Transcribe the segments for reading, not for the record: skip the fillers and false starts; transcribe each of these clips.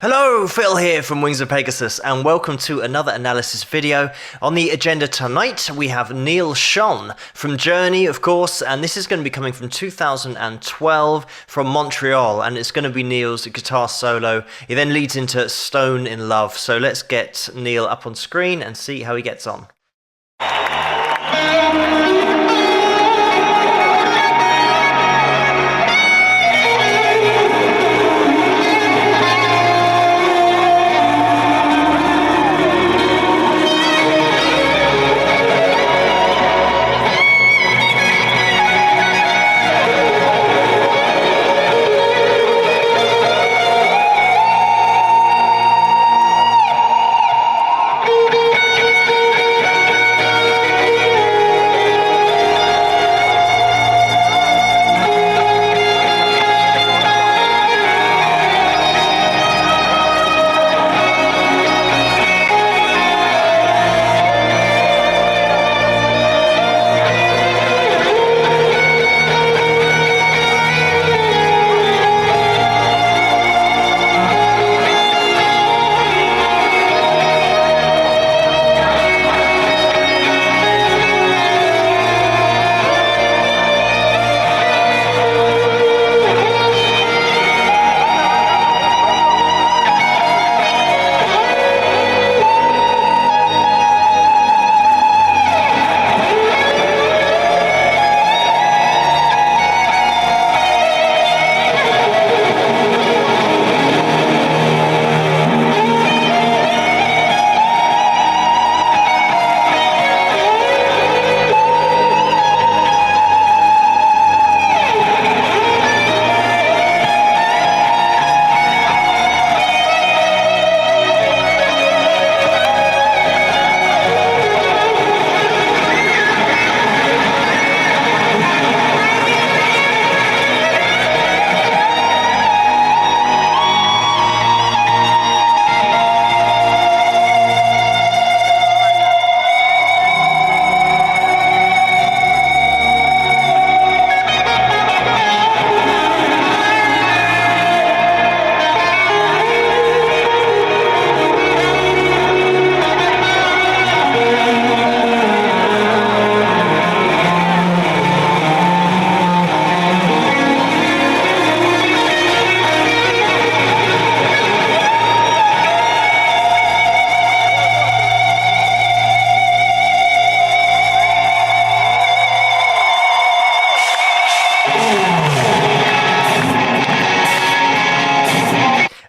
Hello, Phil here from Wings of Pegasus, and welcome to another analysis video. On the agenda tonight, we have Neal Schon from Journey, of course, and this is going to be coming from 2012 from Montreal, and it's going to be Neal's guitar solo. He then leads into Stone in Love, so let's get Neal up on screen and see how he gets on.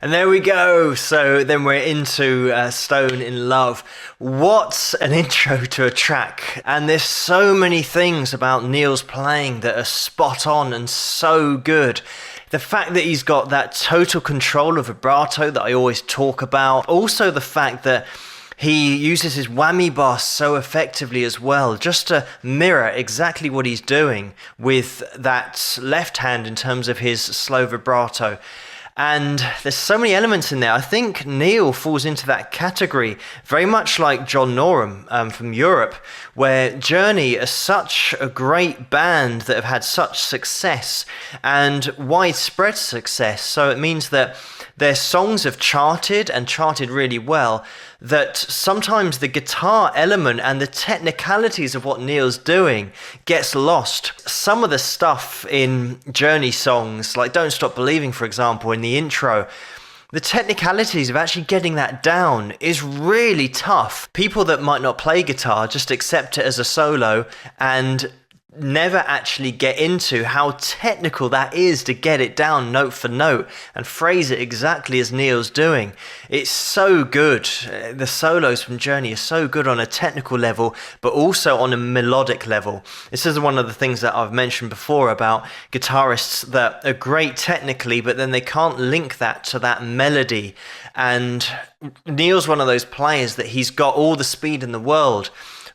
And there we go. So then we're into Stone in Love. What an intro to a track. And there's so many things about Neal's playing that are spot on and so good. The fact that he's got that total control of vibrato that I always talk about. Also the fact that he uses his whammy bass so effectively as well, just to mirror exactly what he's doing with that left hand in terms of his slow vibrato. And there's so many elements in there. I think Neal falls into that category, very much like John Norum from Europe, where Journey are such a great band that have had such success and widespread success. So it means that their songs have charted and charted really well, that sometimes the guitar element and the technicalities of what Neal's doing gets lost. Some of the stuff in Journey songs, like Don't Stop Believing, for example, in the intro, the technicalities of actually getting that down is really tough. People that might not play guitar just accept it as a solo and never actually get into how technical that is to get it down note for note and phrase it exactly as Neal's doing. It's so good. The solos from Journey are so good on a technical level, but also on a melodic level. This is one of the things that I've mentioned before about guitarists that are great technically, but then they can't link that to that melody. And Neal's one of those players that he's got all the speed in the world,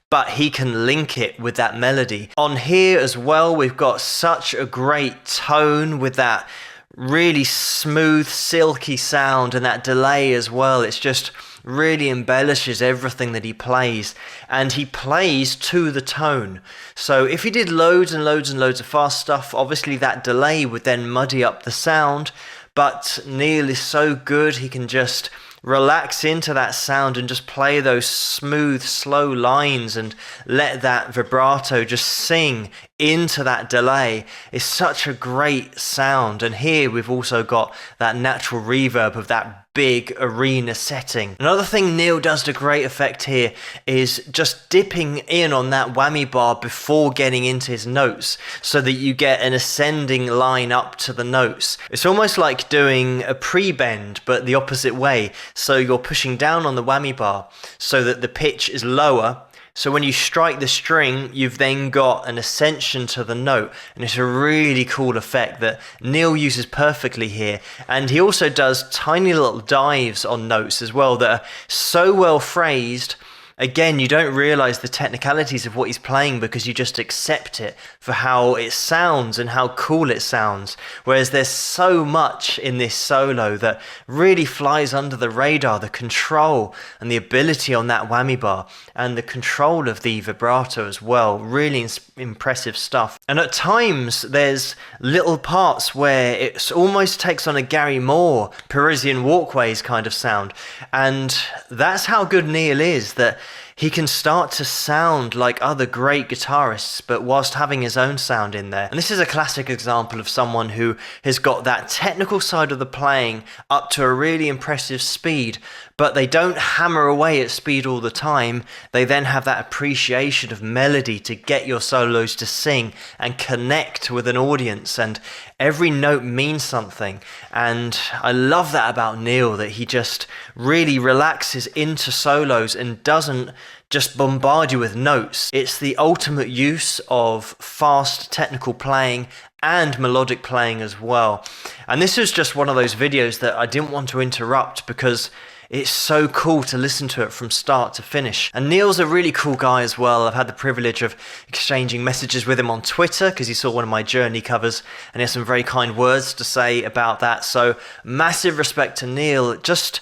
but he can link it with that melody. On here as well, we've got such a great tone with that really smooth, silky sound and that delay as well. It's just really embellishes everything that he plays, and he plays to the tone. So if he did loads and loads and loads of fast stuff, obviously that delay would then muddy up the sound. but Neal is so good, he can just relax into that sound and just play those smooth, slow lines and let that vibrato just sing into that delay. It's such a great sound. And here we've also got that natural reverb of that big arena setting. Another thing Neal does to great effect here is just dipping in on that whammy bar before getting into his notes so that you get an ascending line up to the notes. It's almost like doing a pre-bend but the opposite way. So you're pushing down on the whammy bar so that the pitch is lower. So when you strike the string, you've then got an ascension to the note, and it's a really cool effect that Neal uses perfectly here. And he also does tiny little dives on notes as well that are so well phrased. Again, you don't realize the technicalities of what he's playing because you just accept it for how it sounds and how cool it sounds. Whereas there's so much in this solo that really flies under the radar. The control and the ability on that whammy bar and the control of the vibrato as well. Really impressive stuff. And at times there's little parts where it almost takes on a Gary Moore, Parisian Walkways kind of sound. And that's how good Neal is, that he can start to sound like other great guitarists, but whilst having his own sound in there. And this is a classic example of someone who has got that technical side of the playing up to a really impressive speed, but they don't hammer away at speed all the time. They then have that appreciation of melody to get your solos to sing and connect with an audience, and every note means something. And I love that about Neal, that he just really relaxes into solos and doesn't just bombard you with notes. It's the ultimate use of fast technical playing and melodic playing as well. And this is just one of those videos that I didn't want to interrupt because it's so cool to listen to it from start to finish. And Neal's a really cool guy as well. I've had the privilege of exchanging messages with him on Twitter because he saw one of my Journey covers and he has some very kind words to say about that. So massive respect to Neal, just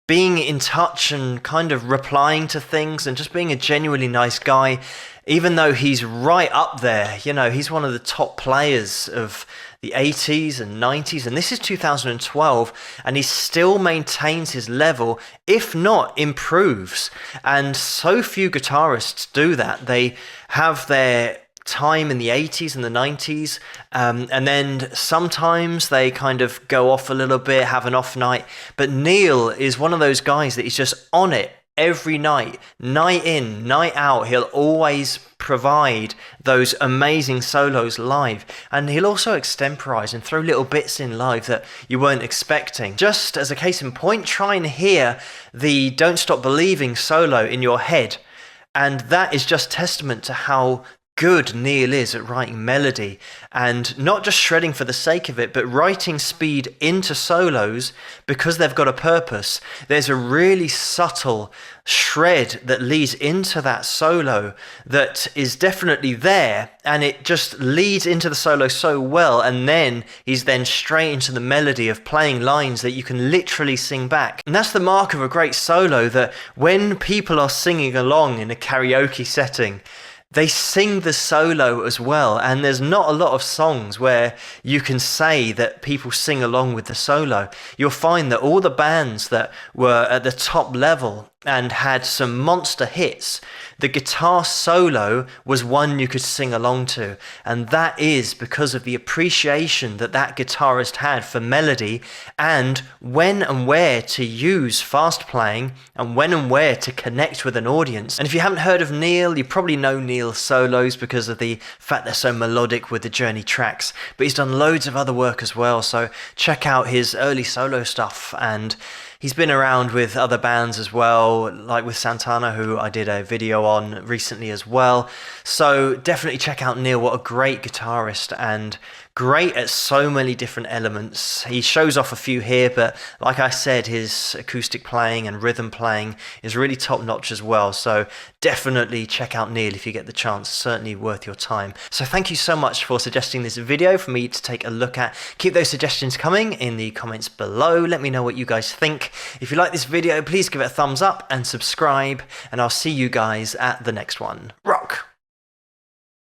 being in touch and kind of replying to things and just being a genuinely nice guy, even though he's right up there. You know, he's one of the top players of the 80s and 90s, and this is 2012, and he still maintains his level, if not improves. And so few guitarists do that. They have their time in the 80s and the 90s, and then sometimes they kind of go off a little bit, have an off night. But Neal is one of those guys that he's just on it every night, night in, night out. He'll always provide those amazing solos live, and he'll also extemporize and throw little bits in live that you weren't expecting. Just as a case in point, try and hear the Don't Stop Believing solo in your head, and that is just testament to how good Neal is at writing melody, and not just shredding for the sake of it, but writing speed into solos because they've got a purpose. There's a really subtle shred that leads into that solo that is definitely there, and it just leads into the solo so well, and then he's then straight into the melody of playing lines that you can literally sing back. And that's the mark of a great solo, that when people are singing along in a karaoke setting, they sing the solo as well, and there's not a lot of songs where you can say that people sing along with the solo. You'll find that all the bands that were at the top level and had some monster hits, the guitar solo was one you could sing along to, and that is because of the appreciation that that guitarist had for melody and when and where to use fast playing and when and where to connect with an audience. And if you haven't heard of Neal, you probably know Neal's solos because of the fact they're so melodic with the Journey tracks, but he's done loads of other work as well, so check out his early solo stuff. And he's been around with other bands as well, like with Santana, who I did a video on recently as well. So definitely check out Neal. What a great guitarist, and great at so many different elements. He shows off a few here, but like I said, his acoustic playing and rhythm playing is really top notch as well. So definitely check out Neal if you get the chance. Certainly worth your time. So thank you so much for suggesting this video for me to take a look at. Keep those suggestions coming in the comments below. Let me know what you guys think. If you like this video, please give it a thumbs up and subscribe, and I'll see you guys at the next one. Rock!